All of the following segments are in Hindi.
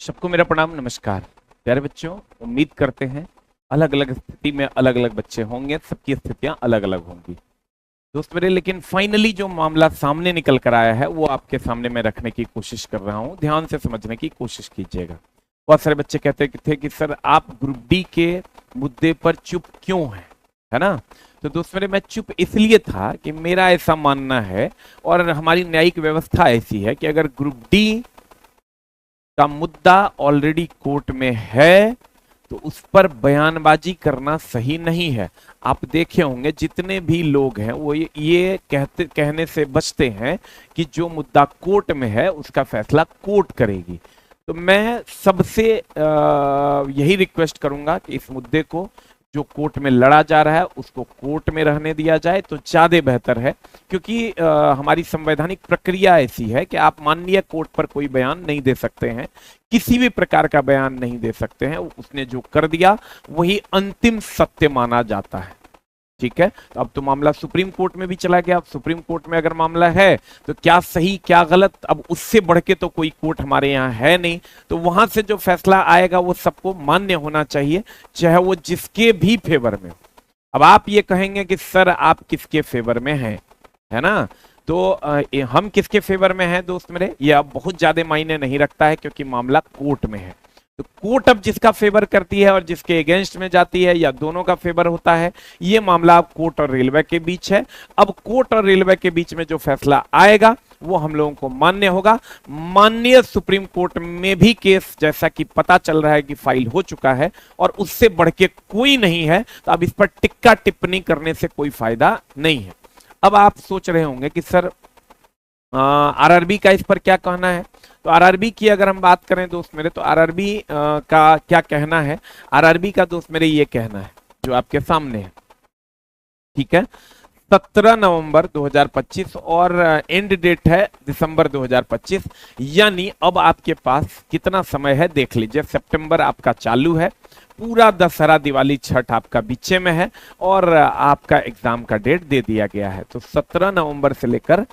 सबको मेरा प्रणाम नमस्कार। प्यारे बच्चों, उम्मीद करते हैं अलग अलग स्थिति में अलग अलग बच्चे होंगे, सबकी स्थितियां अलग अलग होंगी दोस्त मेरे। लेकिन फाइनली जो मामला सामने निकल कर आया है वो आपके सामने मैं रखने की कोशिश कर रहा हूं। ध्यान से समझने की कोशिश कीजिएगा। बहुत सारे बच्चे कहते थे कि सर आप ग्रुप डी के मुद्दे पर चुप क्यों हैं, है ना। तो दोस्त मेरे, मैं चुप इसलिए था कि मेरा ऐसा मानना है और हमारी न्यायिक व्यवस्था ऐसी है कि अगर ग्रुप डी का मुद्दा ऑलरेडी कोर्ट में है तो उस पर बयानबाजी करना सही नहीं है। आप देखे होंगे जितने भी लोग हैं वो ये कहने से बचते हैं कि जो मुद्दा कोर्ट में है उसका फैसला कोर्ट करेगी। तो मैं सबसे यही रिक्वेस्ट करूंगा कि इस मुद्दे को जो कोर्ट में लड़ा जा रहा है उसको कोर्ट में रहने दिया जाए तो ज्यादा बेहतर है, क्योंकि हमारी संवैधानिक प्रक्रिया ऐसी है कि आप माननीय कोर्ट पर कोई बयान नहीं दे सकते हैं, किसी भी प्रकार का बयान नहीं दे सकते हैं। उसने जो कर दिया वही अंतिम सत्य माना जाता है। ठीक है, तो अब तो मामला सुप्रीम कोर्ट में भी चला गया। अब सुप्रीम कोर्ट में अगर मामला है तो क्या सही क्या गलत, अब उससे बढ़ के तो कोई कोर्ट हमारे यहाँ है नहीं। तो वहां से जो फैसला आएगा वो सबको मान्य होना चाहिए, चाहे वो जिसके भी फेवर में हो। अब आप ये कहेंगे कि सर आप किसके फेवर में हैं, है ना। तो हम किसके फेवर में हैं दोस्त मेरे, ये अब बहुत ज्यादा मायने नहीं रखता है क्योंकि मामला कोर्ट में है। तो कोर्ट अब जिसका फेवर करती है और जिसके अगेंस्ट में जाती है या दोनों का फेवर होता है, ये मामला अब कोर्ट और रेलवे के बीच है। अब कोर्ट और रेलवे के बीच में जो फैसला आएगा वो हम लोगों को मान्य होगा। माननीय सुप्रीम कोर्ट में भी केस जैसा कि पता चल रहा है कि फाइल हो चुका है और उससे बढ़ के कोई नहीं है, तो अब इस पर टिक्का टिप्पणी करने से कोई फायदा नहीं है। अब आप सोच रहे होंगे कि सर आरआरबी का इस पर क्या कहना है। तो आरआरबी की अगर हम बात करें दोस्त मेरे, तो आरआरबी का क्या कहना है। आरआरबी का दोस्त मेरे ये कहना है जो आपके सामने है, ठीक है। 17 नवंबर 2025 और एंड डेट है दिसंबर 2025, यानी अब आपके पास कितना समय है देख लीजिए। सितंबर आपका चालू है, पूरा दशहरा दिवाली छठ आपका बीचे में है और आपका एग्जाम का डेट दे दिया गया है। तो 17 नवंबर से लेकर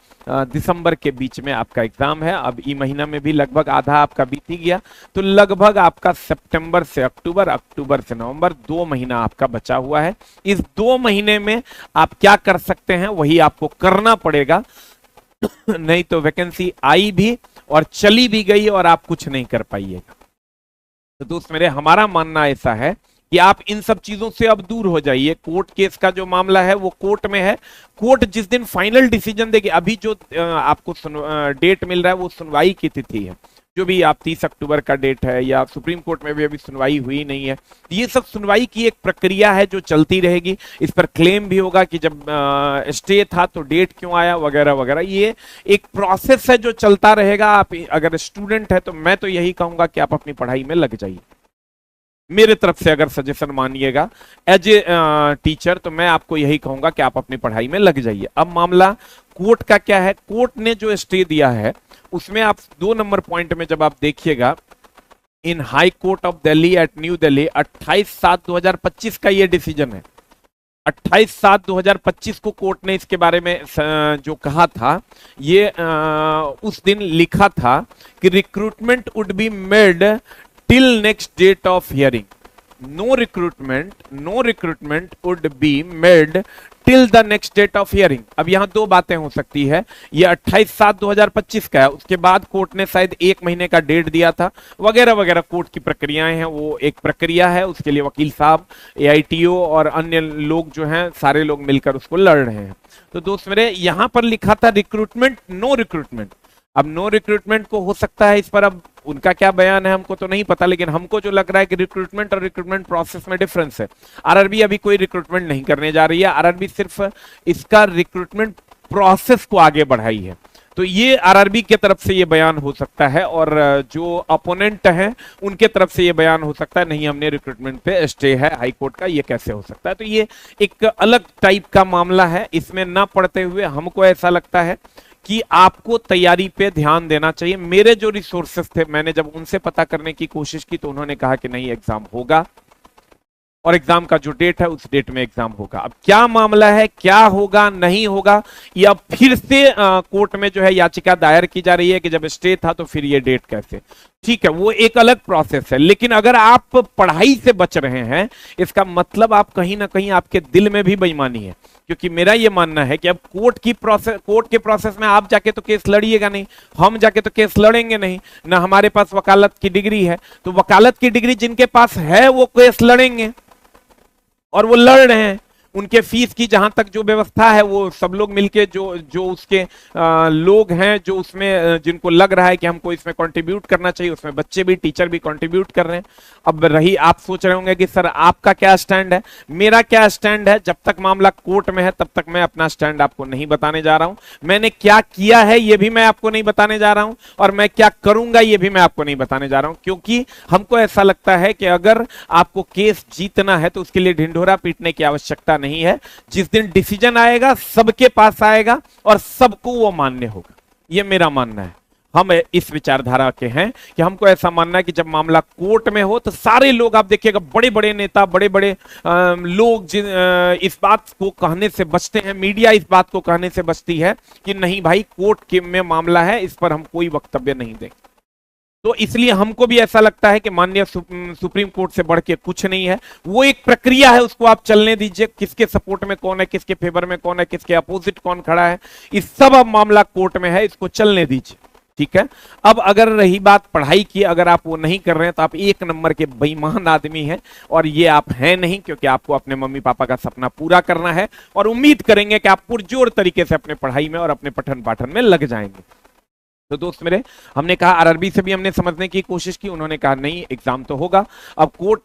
दिसंबर के बीच में आपका एग्जाम है। अब ई महीना में भी लगभग आधा आपका बीत ही गया, तो लगभग आपका सितंबर से अक्टूबर, अक्टूबर से नवंबर 2 महीना आपका बचा हुआ है। इस 2 महीने में आप क्या कर सकते हैं वही आपको करना पड़ेगा नहीं तो वैकेंसी आई भी और चली भी गई और आप कुछ नहीं कर पाइएगा। तो दोस्त मेरे, हमारा मानना ऐसा है कि आप इन सब चीजों से अब दूर हो जाइए। कोर्ट केस का जो मामला है वो कोर्ट में है। कोर्ट जिस दिन फाइनल डिसीजन देगी, अभी जो आपको डेट मिल रहा है वो सुनवाई की तिथि है, जो भी आप 30 अक्टूबर का डेट है, या सुप्रीम कोर्ट में भी अभी सुनवाई हुई नहीं है। ये सब सुनवाई की एक प्रक्रिया है जो चलती रहेगी। इस पर क्लेम भी होगा कि जब स्टे था तो डेट क्यों आया वगैरह वगैरह। ये एक प्रोसेस है जो चलता रहेगा। आप अगर स्टूडेंट है तो मैं तो यही कहूंगा कि आप अपनी पढ़ाई में लग जाइए। मेरे तरफ से अगर सजेशन मानिएगा एज ए टीचर, तो मैं आपको यही कहूंगा कि आप अपनी पढ़ाई में लग जाइए। अब मामला कोर्ट का क्या है, कोर्ट ने जो स्टे दिया है उसमें आप 2 नंबर पॉइंट में जब आप देखिएगा, in high court of Delhi at new Delhi 28/7/2025 का ये डिसीजन है। 28/7/2025 को कोर्ट ने इसके बारे में जो कहा था, ये उस दिन लिखा था कि recruitment would be made till next date of hearing. No recruitment would be made till the next date of hearing. अब यहां 2 बातें हो सकती है। ये 28/7/2025 का है, उसके बाद कोर्ट ने शायद 1 महीने का डेट दिया था वगैरह वगैरह। कोर्ट की प्रक्रियाएं हैं, वो एक प्रक्रिया है, उसके लिए वकील साहब, एआईटीओ और अन्य लोग जो हैं सारे लोग मिलकर उसको लड़ रहे हैं। तो दोस्त मेरे, यहां पर लिखा था रिक्रूटमेंट, नो रिक्रूटमेंट। अब नो रिक्रूटमेंट को हो सकता है, इस पर अब उनका क्या बयान है हमको तो नहीं पता, लेकिन हमको जो लग रहा है कि रिक्रूटमेंट और रिक्रूटमेंट प्रोसेस में डिफरेंस है। आरआरबी अभी कोई रिक्रूटमेंट नहीं करने जा रही है, आरआरबी सिर्फ इसका रिक्रूटमेंट प्रोसेस को आगे बढ़ाई है। तो ये आरआरबी के तरफ से ये बयान हो सकता है और जो अपोनेंट हैं उनके तरफ से ये बयान हो सकता है नहीं, हमने रिक्रूटमेंट पे स्टे है हाई कोर्ट का, ये कैसे हो सकता है। तो ये एक अलग टाइप का मामला है। इसमें ना पढ़ते हुए हमको ऐसा लगता है कि आपको तैयारी पे ध्यान देना चाहिए। मेरे जो रिसोर्सेस थे, मैंने जब उनसे पता करने की कोशिश की तो उन्होंने कहा कि नहीं, एग्जाम होगा और एग्जाम का जो डेट है उस डेट में एग्जाम होगा। अब क्या मामला है, क्या होगा नहीं होगा, या फिर से कोर्ट में जो है याचिका दायर की जा रही है कि जब स्टे था तो फिर ये डेट कैसे। ठीक है, वो एक अलग प्रोसेस है। लेकिन अगर आप पढ़ाई से बच रहे हैं, इसका मतलब आप कहीं ना कहीं आपके दिल में भी बेईमानी है। क्योंकि मेरा ये मानना है कि अब कोर्ट के प्रोसेस में आप जाके तो केस लड़िएगा नहीं, हम जाके तो केस लड़ेंगे नहीं ना, हमारे पास वकालत की डिग्री है। तो वकालत की डिग्री जिनके पास है वो केस लड़ेंगे, और वो लड़ रहे हैं। उनके फीस की जहां तक जो व्यवस्था है वो सब लोग मिलके जो जो उसके लोग हैं जो उसमें जिनको लग रहा है कि हमको इसमें कंट्रीब्यूट करना चाहिए, उसमें बच्चे भी टीचर भी कंट्रीब्यूट कर रहे हैं। अब रही, आप सोच रहे होंगे कि सर आपका क्या स्टैंड है, मेरा क्या स्टैंड है। जब तक मामला कोर्ट में है तब तक मैं अपना स्टैंड आपको नहीं बताने जा रहा हूं। मैंने क्या किया है ये भी मैं आपको नहीं बताने जा रहा हूं, और मैं क्या करूंगा ये भी मैं आपको नहीं बताने जा रहा हूं। क्योंकि हमको ऐसा लगता है कि अगर आपको केस जीतना है तो उसके लिए ढिंढोरा पीटने की आवश्यकता नहीं है। जिस दिन डिसीजन आएगा सबके पास आएगा और सबको वो मान्य होगा, ये मेरा मानना है। हम इस विचारधारा के हैं कि हमको ऐसा मानना है कि जब मामला कोर्ट में हो तो सारे लोग, आप देखिएगा बड़े बड़े नेता, बड़े बड़े लोग इस बात को कहने से बचते हैं, मीडिया इस बात को कहने से बचती है कि नहीं भाई कोर्ट के में मामला है, इस पर हम कोई वक्तव्य नहीं देंगे। तो इसलिए हमको भी ऐसा लगता है कि माननीय सुप्रीम कोर्ट से बढ़ के कुछ नहीं है। वो एक प्रक्रिया है, उसको आप चलने दीजिए। किसके सपोर्ट में कौन है, किसके फेवर में कौन है, किसके अपोजिट कौन खड़ा है, इस सब अब मामला कोर्ट में है, इसको चलने दीजिए। ठीक है। अब अगर रही बात पढ़ाई की, अगर आप वो नहीं कर रहे हैं तो आप एक नंबर के बेईमान आदमी हैं, और ये आप हैं नहीं, क्योंकि आपको अपने मम्मी पापा का सपना पूरा करना है, और उम्मीद करेंगे कि आप पुरजोर तरीके से अपने पढ़ाई में और अपने पठन पाठन में लग जाएंगे। तो दोस्त मेरे, हमने कहा आरआरबी से भी हमने समझने की कोशिश की, उन्होंने कहा नहीं एग्जाम तो होगा। अब कोर्ट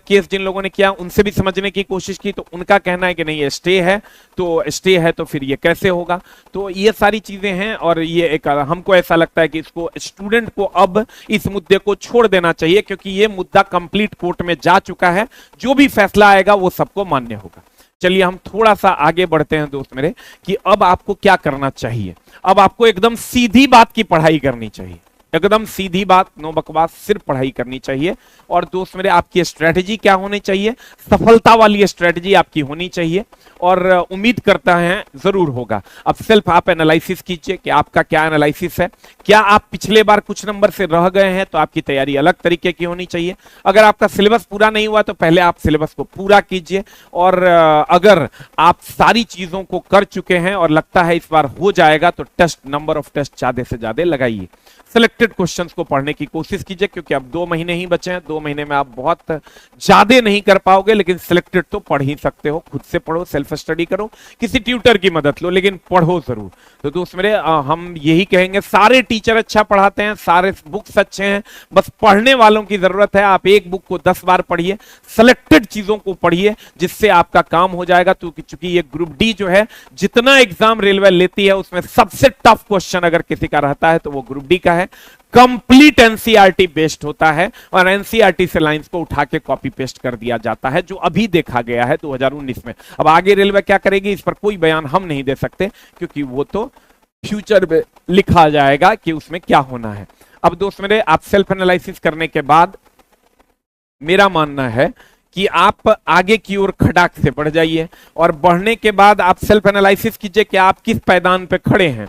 केस जिन लोगों ने किया उनसे भी समझने की कोशिश की, तो उनका कहना है कि नहीं ये स्टे है, तो स्टे है तो फिर ये कैसे होगा। तो ये सारी चीजें हैं, और ये एक हमको ऐसा लगता है कि इसको स्टूडेंट को अब इस मुद्दे को छोड़ देना चाहिए, क्योंकि ये मुद्दा कंप्लीट कोर्ट में जा चुका है। जो भी फैसला आएगा वो सबको मान्य होगा। चलिए हम थोड़ा सा आगे बढ़ते हैं दोस्त मेरे, कि अब आपको क्या करना चाहिए। अब आपको एकदम सीधी बात की पढ़ाई करनी चाहिए, एकदम सीधी बात, नो बकवास, सिर्फ पढ़ाई करनी चाहिए। और दोस्त मेरे, आपकी स्ट्रेटजी क्या होनी चाहिए, सफलता वाली स्ट्रेटजी आपकी होनी चाहिए, और उम्मीद करता है जरूर होगा। अब सेल्फ आप एनालिसिस कीजिए कि आपका क्या एनालिसिस है। क्या आप पिछले बार कुछ नंबर से रह गए हैं तो आपकी तैयारी अलग तरीके की होनी चाहिए। अगर आपका सिलेबस पूरा नहीं हुआ तो पहले आप सिलेबस को पूरा कीजिए, और अगर आप सारी चीजों को कर चुके हैं और लगता है इस बार हो जाएगा तो टेस्ट, नंबर ऑफ टेस्ट ज्यादा से ज्यादा लगाइए। सिलेक्टेड क्वेश्चंस को पढ़ने की कोशिश कीजिए, क्योंकि अब 2 महीने ही बचे हैं। 2 महीने में आप बहुत ज्यादा नहीं कर पाओगे, लेकिन सिलेक्टेड तो पढ़ ही सकते हो। खुद से पढ़ो, सेल्फ स्टडी करो, किसी ट्यूटर की मदद लो, लेकिन पढ़ो जरूर। तो दोस्त मेरे, हम यही कहेंगे, सारे टीचर अच्छा पढ़ाते हैं, सारे बुक्स अच्छे हैं, बस पढ़ने वालों की जरूरत है। आप एक बुक को 10 बार पढ़िए, सिलेक्टेड चीजों को पढ़िए, जिससे आपका काम हो जाएगा। चूंकि ये ग्रुप डी जो है, जितना एग्जाम रेलवे लेती है उसमें सबसे टफ क्वेश्चन अगर किसी का रहता है तो वो ग्रुप डी का है। कंप्लीट एनसीईआरटी बेस्ड होता है, और एनसीईआरटी से लाइंस को उठा के कॉपी पेस्ट कर दिया जाता है, जो अभी देखा गया है 2019 में। अब आगे रेलवे क्या करेगी इस पर कोई बयान हम नहीं दे सकते, क्योंकि वो तो फ्यूचर में लिखा जाएगा कि उसमें क्या होना है। अब दोस्त मेरे, आप सेल्फ एनालिसिस करने के बाद मेरा मानना है कि आप आगे की ओर खटाक से बढ़ जाइए, और बढ़ने के बाद आप सेल्फ एनालिसिस कीजिए कि आप किस पैदान पे खड़े हैं।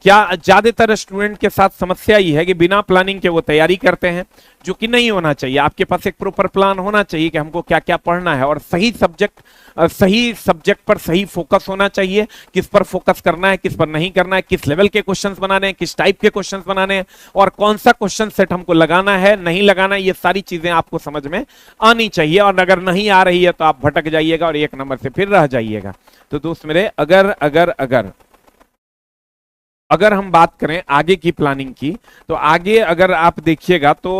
क्या ज्यादातर स्टूडेंट के साथ समस्या ये है कि बिना प्लानिंग के वो तैयारी करते हैं, जो कि नहीं होना चाहिए। आपके पास एक प्रॉपर प्लान होना चाहिए कि हमको क्या क्या पढ़ना है, और सही सब्जेक्ट पर सही फोकस होना चाहिए। किस पर फोकस करना है, किस पर नहीं करना है, किस लेवल के क्वेश्चंस बनाने हैं, किस टाइप के क्वेश्चंस बनाने हैं, और कौन सा क्वेश्चन सेट हमको लगाना है, नहीं लगाना है, ये सारी चीजें आपको समझ में आनी चाहिए। और अगर नहीं आ रही है तो आप भटक जाइएगा और 1 नंबर से फिर रह जाइएगा। तो दोस्त मेरे, अगर हम बात करें आगे की प्लानिंग की, तो आगे अगर आप देखिएगा तो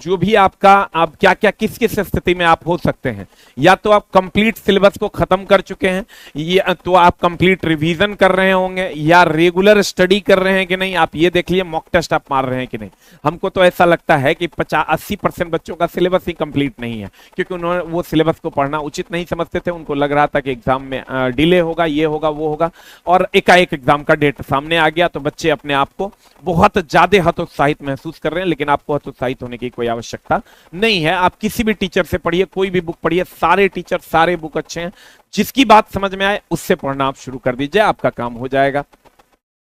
जो भी आपका, आप क्या क्या किस किस स्थिति में आप हो सकते हैं। या तो आप कंप्लीट सिलेबस को खत्म कर चुके हैं, या तो आप कंप्लीट रिवीजन कर रहे होंगे, या रेगुलर स्टडी कर रहे हैं कि नहीं। आप ये देख लिए मॉक टेस्ट आप मार रहे हैं कि नहीं। हमको तो ऐसा लगता है कि 50-80% बच्चों का सिलेबस ही कंप्लीट नहीं है, क्योंकि उन्होंने वो सिलेबस को पढ़ना उचित नहीं समझते थे। उनको लग रहा था कि एग्जाम में डिले होगा, ये होगा, वो होगा, और एकाएक एग्जाम का डेट सामने आ गया तो बच्चे अपने आप को बहुत ज्यादा हतोत्साहित महसूस कर रहे हैं। लेकिन आपको हतोत्साहित होने की कोई आवश्यकता नहीं है। आप किसी भी टीचर से पढ़िए, कोई भी बुक पढ़िए, सारे टीचर सारे बुक अच्छे हैं। जिसकी बात समझ में आए उससे पढ़ना आप शुरू कर दीजिए, आपका काम हो जाएगा।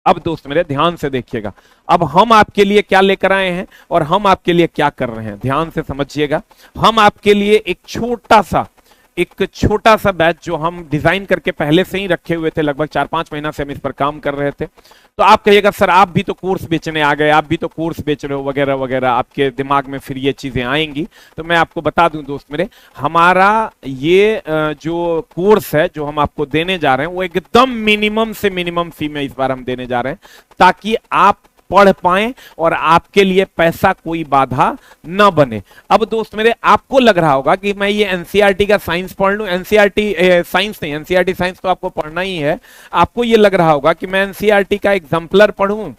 अब दोस्त मेरे ध्यान से देखिएगा, अब हम आपके लिए क्या लेकर आए हैं और हम आपके लिए क्या कर रहे हैं, ध्यान से समझिएगा। हम आपके लिए एक छोटा सा बैच जो हम डिजाइन करके पहले से ही रखे हुए थे, लगभग 4-5 महीना से हम इस पर काम कर रहे थे। तो आप कहिएगा सर आप भी तो कोर्स बेचने आ गए, आप भी तो कोर्स बेच रहे हो वगैरह वगैरह, आपके दिमाग में फिर ये चीजें आएंगी। तो मैं आपको बता दूं दोस्त मेरे, हमारा ये जो कोर्स है जो हम आपको देने जा रहे हैं वो एकदम मिनिमम से मिनिमम फी में इस बार हम देने जा रहे हैं, ताकि आप पढ़ पाएं और आपके लिए पैसा कोई बाधा न बने। अब दोस्त मेरे आपको लग रहा होगा कि मैं ये एनसीईआरटी का साइंस पढ़ लूं, एनसीईआरटी साइंस नहीं, एनसीईआरटी साइंस तो आपको पढ़ना ही है। आपको ये लग रहा होगा कि मैं एनसीईआरटी का एग्जाम्पलर पढ़ूं,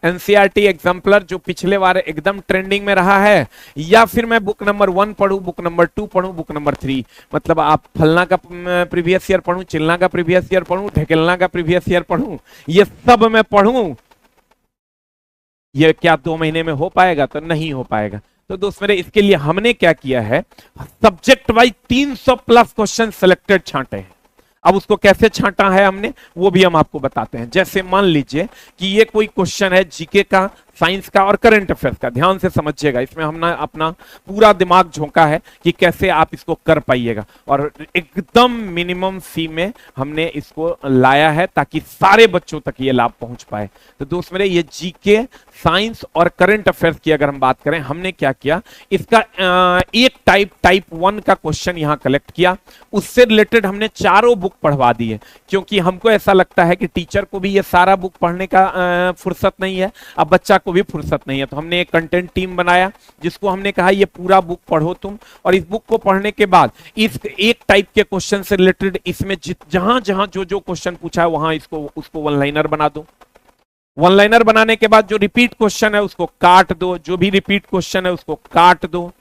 एनसीईआरटी एग्जाम्पलर जो पिछले बार एकदम ट्रेंडिंग में रहा है, या फिर मैं बुक नंबर 1 पढ़ूं, बुक नंबर 2 पढ़ूं, बुक नंबर 3, मतलब आप फलना का प्रीवियस ईयर पढ़ूं, चिलना का प्रीवियस ईयर पढ़ूं, ढकेलना का प्रीवियस ईयर पढ़ूं, ये सब मैं पढ़ूं, ये क्या 2 महीने में हो पाएगा? तो नहीं हो पाएगा। तो दोस्त मेरे इसके लिए हमने क्या किया है, subject wise 300 plus question selected छांटे हैं। अब उसको कैसे छांटा है हमने वो भी हम आपको बताते हैं। जैसे मान लीजिए कि ये कोई क्वेश्चन है जीके का, साइंस का और करंट अफेयर्स का, ध्यान से समझिएगा। इसमें हमने अपना पूरा दिमाग झोंका है कि कैसे आप इसको कर पाइएगा, और एकदम मिनिमम फी में हमने इसको लाया है ताकि सारे बच्चों तक ये लाभ पहुंच पाए। तो दोस्त मेरे ये जीके, साइंस और करंट अफेयर्स की अगर हम बात करें, हमने क्या किया, इसका एक टाइप 1 का क्वेश्चन यहां कलेक्ट किया, उससे रिलेटेड हमने चारों बुक पढ़वा दी है, क्योंकि हमको ऐसा लगता है कि टीचर को भी ये सारा बुक पढ़ने का फुर्सत नहीं है, अब बच्चा को भी फुर्सत नहीं है। तो हमने एक कंटेंट टीम बनाया जिसको हमने कहा ये पूरा बुक पढ़ो तुम, और इस बुक को पढ़ने के बाद इस एक टाइप के क्वेश्चन से रिलेटेड इसमें जहां जहां जो क्वेश्चन पूछा है वहां उसको वन लाइनर बना दो। वन लाइनर बनाने के बाद जो रिपीट क्वेश्चन है उसको काट दो, जो भी रिपीट क्वेश्चन है उसको काट दो।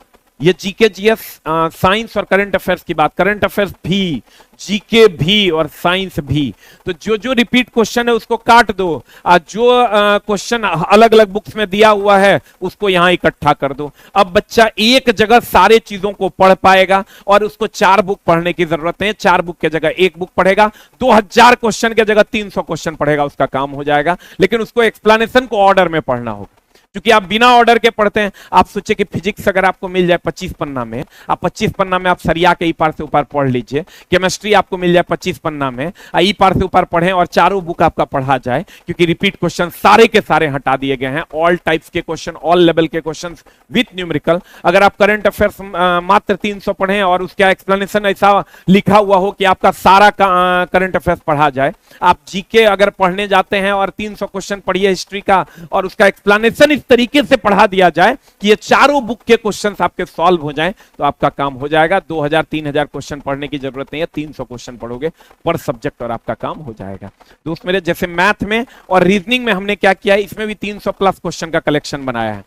ये जीके, जीएस, साइंस और करंट अफेयर्स की बात, करंट अफेयर्स भी, जीके भी और साइंस भी। तो जो रिपीट क्वेश्चन है उसको काट दो, जो क्वेश्चन अलग अलग बुक्स में दिया हुआ है उसको यहां इकट्ठा कर दो। अब बच्चा एक जगह सारे चीजों को पढ़ पाएगा, और उसको 4 बुक पढ़ने की जरूरत है। 4 बुक के जगह 1 बुक पढ़ेगा, 2000 क्वेश्चन के जगह 300 क्वेश्चन पढ़ेगा, उसका काम हो जाएगा। लेकिन उसको एक्सप्लेनेशन को ऑर्डर में पढ़ना होगा, क्योंकि आप बिना ऑर्डर के पढ़ते हैं। आप सोचे कि फिजिक्स अगर आपको मिल जाए 25 पन्ना में, आप 25 पन्ना में आप सरिया के ई पार से ऊपर पढ़ लीजिए। केमिस्ट्री आपको मिल जाए 25 पन्ना में, ई पार से ऊपर पढ़ें और चारों बुक आपका पढ़ा जाए, क्योंकि रिपीट क्वेश्चन सारे के सारे हटा दिए गए हैं, ऑल टाइप्स के क्वेश्चन, ऑल लेवल के क्वेश्चन विथ न्यूमेरिकल। अगर आप करंट अफेयर्स मात्र 300 पढ़ें और उसका एक्सप्लेनेशन ऐसा लिखा हुआ हो कि आपका सारा करंट अफेयर्स पढ़ा जाए। आप जीके अगर पढ़ने जाते हैं और 300 क्वेश्चन पढ़िए हिस्ट्री का, और उसका एक्सप्लेनेशन इस तरीके से पढ़ा दिया जाए कि ये चारों बुक के क्वेश्चंस आपके सॉल्व हो जाएं, तो आपका काम हो जाएगा। 2000-3000 क्वेश्चन पढ़ने की जरूरत नहीं है, 300 क्वेश्चन पढ़ोगे पर सब्जेक्ट और आपका काम हो जाएगा। दोस्त मेरे जैसे मैथ में और रीजनिंग में हमने क्या किया है, इसमें भी 300 प्लस क्वेश्चन का कलेक्शन बनाया है,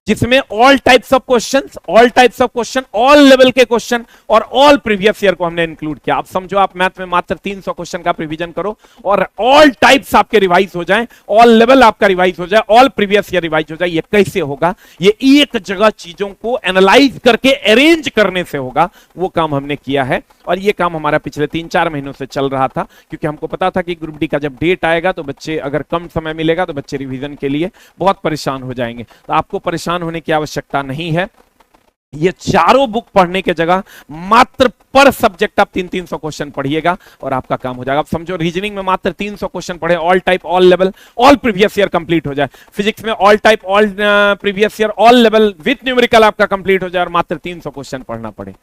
जिसमें all types of question, all level के क्वेश्चन और ऑल प्रीवियस ईयर को हमने इंक्लूड किया। आप समझो आप मैथ में मात्र 300 क्वेश्चन का प्रिवीजन करो और ऑल टाइप्स आपके रिवाइज हो जाएं, ऑल लेवल आपका रिवाइज हो जाए, ऑल प्रीवियस ईयर रिवाइज हो जाए। ये कैसे होगा? ये एक जगह चीजों को एनालाइज करके अरेंज करने से होगा। वो काम हमने किया है, और ये काम हमारा पिछले 3-4 महीनों से चल रहा था, क्योंकि हमको पता था कि ग्रुप डी का जब डेट आएगा तो बच्चे, अगर कम समय मिलेगा तो बच्चे रिवीजन के लिए बहुत परेशान हो जाएंगे। तो आपको परेशान होने की आवश्यकता नहीं है। ये चारों बुक पढ़ने के जगह मात्र पर सब्जेक्ट आप 300 क्वेश्चन पढ़िएगा और आपका काम हो जाएगा। आप समझो रीजनिंग में मात्र 300 क्वेश्चन पढ़े, all type, all level, all previous year complete हो जाए। फिजिक्स में all type, all previous year, all level with numerical आपका कंप्लीट हो जाए और मात्र 300 क्वेश्चन पढ़ना पड़े।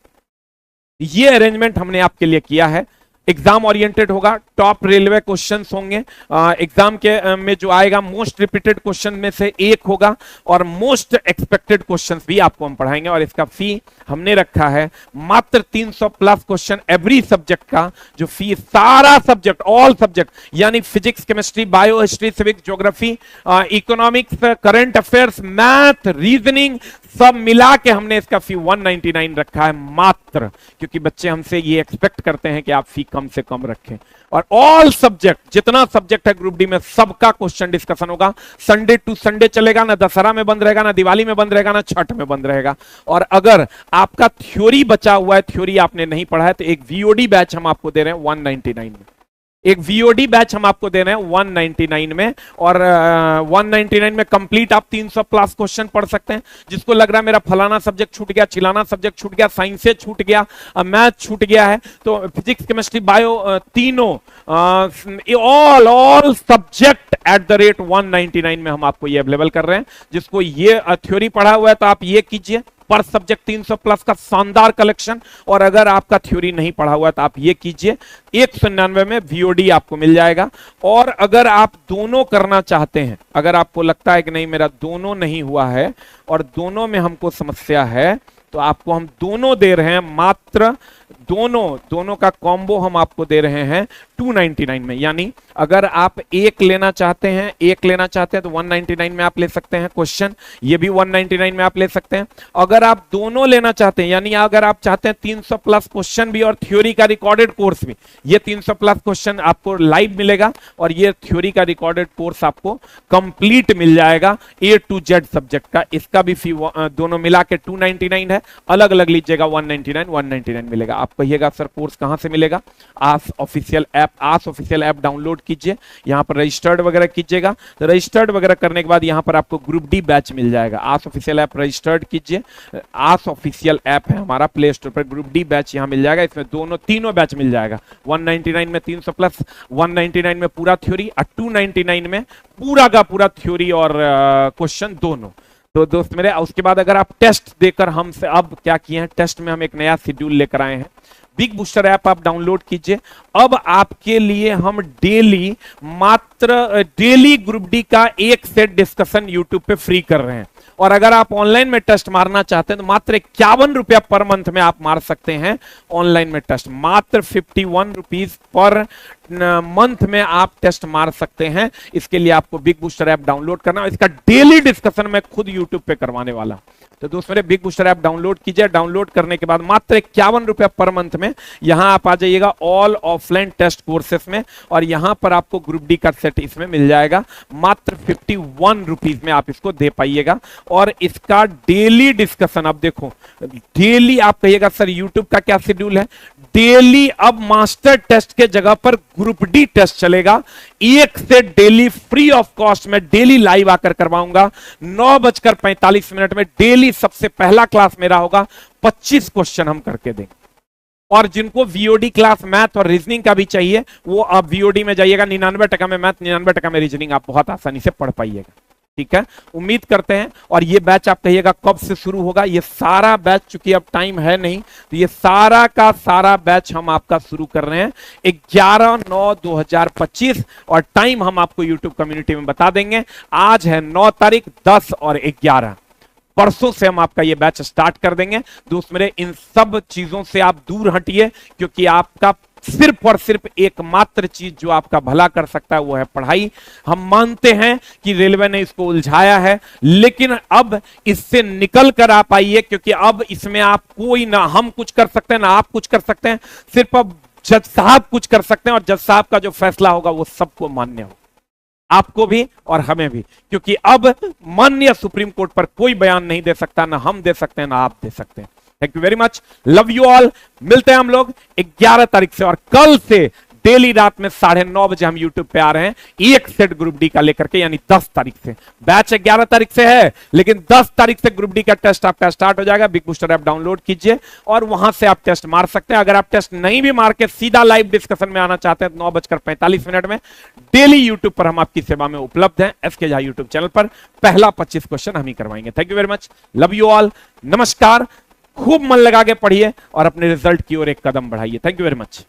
ये अरेंजमेंट हमने आपके लिए किया है। एग्जाम ओरिएंटेड होगा, टॉप रेलवे क्वेश्चंस होंगे एग्जाम के में जो आएगा, मोस्ट रिपीटेड क्वेश्चन में से एक होगा, और मोस्ट एक्सपेक्टेड क्वेश्चंस भी आपको हम पढ़ाएंगे। और इसका फी हमने रखा है मात्र 300 प्लस क्वेश्चन एवरी सब्जेक्ट का, जो फी सारा सब्जेक्ट, ऑल सब्जेक्ट, यानी physics, chemistry, bio, history, civics, geography, economics, current affairs, math, reasoning, सब मिला के हमने इसका फी 199 रखा है मात्र, क्योंकि बच्चे हमसे ये एक्सपेक्ट करते हैं कि आप फी कम से कम रखें। और ऑल सब्जेक्ट, जितना सब्जेक्ट है ग्रुप डी में, सबका क्वेश्चन डिस्कशन होगा। संडे टू संडे चलेगा, ना दशहरा में बंद रहेगा, ना दिवाली में बंद रहेगा, ना छठ में बंद रहेगा। और अगर आपका थ्योरी बचा हुआ है, थ्योरी आपने नहीं पढ़ा है, तो एक वीओडी बैच हम आपको दे रहे हैं 199 में। एक वीओडी बैच हम आपको दे रहे हैं 199 में, और 199 में कंप्लीट आप 300 प्लस क्वेश्चन पढ़ सकते हैं। जिसको लग रहा है मेरा फलाना सब्जेक्ट छूट गया, चिलाना सब्जेक्ट छूट गया, साइंस से छूट गया, मैथ छूट गया है, तो फिजिक्स केमिस्ट्री बायो तीनों all subject at the rate 199 में हम आपको ये अवेलेबल कर रहे हैं। जिसको ये थ्योरी पढ़ा हुआ है तो आप ये कीजिए, पर सब्जेक्ट 300 प्लस का शानदार कलेक्शन, और अगर आपका थ्योरी नहीं पढ़ा हुआ है तो आप ये कीजिए, 199 में वीओडी आपको मिल जाएगा। और अगर आप दोनों करना चाहते हैं, अगर आपको लगता है कि नहीं मेरा दोनों नहीं हुआ है और दोनों में हमको समस्या है, तो आपको हम दोनों दे रहे हैं, मात्र दोनों का कॉम्बो हम आपको दे रहे हैं 299 में। यानी अगर आप एक लेना चाहते हैं तो 199 में आप ले सकते हैं क्वेश्चन, ये भी 199 में आप ले सकते हैं। अगर आप दोनों लेना चाहते हैं, यानी अगर आप चाहते हैं 300 प्लस क्वेश्चन भी और थ्योरी का रिकॉर्डेड कोर्स भी, ये 300 प्लस क्वेश्चन आपको लाइव मिलेगा और ये थ्योरी का रिकॉर्डेड कोर्स आपको कंप्लीट मिल जाएगा A to Z सब्जेक्ट का। इसका भी फी दोनों मिला के 299 है, अलग अलग लीजिएगा 199 मिलेगा। आप कहिएगा सर कोर्स कहां से मिलेगा? आस ऑफिशियल ऐप डाउनलोड कीजिए, यहां पर रजिस्टर्ड वगैरह कीजिएगा, तो रजिस्टर्ड वगैरह करने के बाद यहां पर आपको ग्रुप डी बैच मिल जाएगा। आस ऑफिशियल ऐप रजिस्टर्ड कीजिए, आस ऑफिशियल ऐप है हमारा प्ले स्टोर पर, ग्रुप डी बैच यहां मिल जाएगा। इसमें तीनों बैच मिल जाएगा, 199 में 300 प्लस, 199 में पूरा थ्योरी और 299 में पूरा का पूरा थ्योरी और क्वेश्चन दोनों। तो दोस्त मेरे, उसके बाद अगर आप टेस्ट देकर हमसे, अब क्या किए हैं, टेस्ट में हम एक नया शेड्यूल लेकर आए हैं। बिग बूस्टर ऐप आप डाउनलोड कीजिए। अब आपके लिए हम डेली ग्रुप डी का एक सेट डिस्कशन यूट्यूब पे फ्री कर रहे हैं। और अगर आप ऑनलाइन में टेस्ट मारना चाहते हैं तो मात्र 51 रुपया पर मंथ में आप मार सकते हैं ऑनलाइन में टेस्ट। मात्र 51 रुपीज पर मंथ में आप टेस्ट मार सकते हैं। इसके लिए आपको बिग बूस्टर ऐप डाउनलोड करना है। इसका डेली डिस्कशन मैं खुद यूट्यूब पे करवाने वाला। तो दोस्तों मेरे, बिग बूस्टर ऐप डाउनलोड कीजिए। डाउनलोड करने के बाद मात्र 51 रुपया पर मंथ में यहां आप आ जाइएगा ऑल ऑफलाइन टेस्ट कोर्सेस में, और यहां पर आपको ग्रुप डी का सेट इसमें मिल जाएगा। मात्र 51 रुपीज में आप इसको दे पाइएगा। और इसका डेली डिस्कशन, अब देखो डेली, आप कहिएगा सर यूट्यूब का क्या शेड्यूल है? डेली अब मास्टर टेस्ट के जगह पर ग्रुप डी टेस्ट चलेगा। एक से डेली फ्री ऑफ कॉस्ट में डेली लाइव आकर करवाऊंगा 9:45 में। डेली सबसे पहला क्लास मेरा होगा, 25 क्वेश्चन हम करके देंगे। और जिनको वीओडी क्लास मैथ और रीजनिंग का भी चाहिए, वो आप वीओडी में जाइएगा। 99% में मैथ, 99% में रीजनिंग आप बहुत आसानी से पढ़ पाइएगा। ठीक है, उम्मीद करते हैं। और ये बैच आप कहिएगा कब से शुरू होगा? ये सारा बैच, चूंकि अब टाइम है नहीं, तो ये सारा का सारा बैच हम आपका शुरू कर रहे हैं 11/9/2025। और टाइम हम आपको यूट्यूब कम्युनिटी में बता देंगे। आज है 9 तारीख, 10 और 11, परसों से हम आपका ये बैच स्टार्ट कर देंगे। दोस्त मेरे, इन सब चीजों से आप दूर हटिए, क्योंकि आपका सिर्फ और सिर्फ एकमात्र चीज जो आपका भला कर सकता है वो है पढ़ाई। हम मानते हैं कि रेलवे ने इसको उलझाया है, लेकिन अब इससे निकल कर आप आइए, क्योंकि अब इसमें आप कोई, ना हम कुछ कर सकते हैं ना आप कुछ कर सकते हैं। सिर्फ अब जज साहब कुछ कर सकते हैं, और जज साहब का जो फैसला होगा वो सबको मान्य होगा, आपको भी और हमें भी। क्योंकि अब माननीय सुप्रीम कोर्ट पर कोई बयान नहीं दे सकता, ना हम दे सकते हैं ना आप दे सकते हैं। Thank you very much, love you all. मिलते हैं हम लोग 11 तारीख से, और कल से डेली रात में 9:30 बजे हम यूट्यूब पे आ रहे हैं एक सेट ग्रुप डी का लेकर के, यानी 10 तारीख से। बैच 11 तारीख से है, लेकिन 10 तारीख से ग्रुप डी का टेस्ट आपका स्टार्ट हो जाएगा। बिग बूस्टर ऐप डाउनलोड कीजिए और वहां से आप टेस्ट मार सकते हैं। अगर आप टेस्ट नहीं भी मार के सीधा लाइव डिस्कशन में आना चाहते हैं, 9:45 में डेली यूट्यूब पर हम आपकी सेवा में उपलब्ध हैं। एसके झा यूट्यूब चैनल पर पहला 25 क्वेश्चन हम ही करवाएंगे। Thank you very much, love you all, नमस्कार। खूब मन लगा के पढ़िए और अपने रिजल्ट की ओर एक कदम बढ़ाइए। Thank you very much.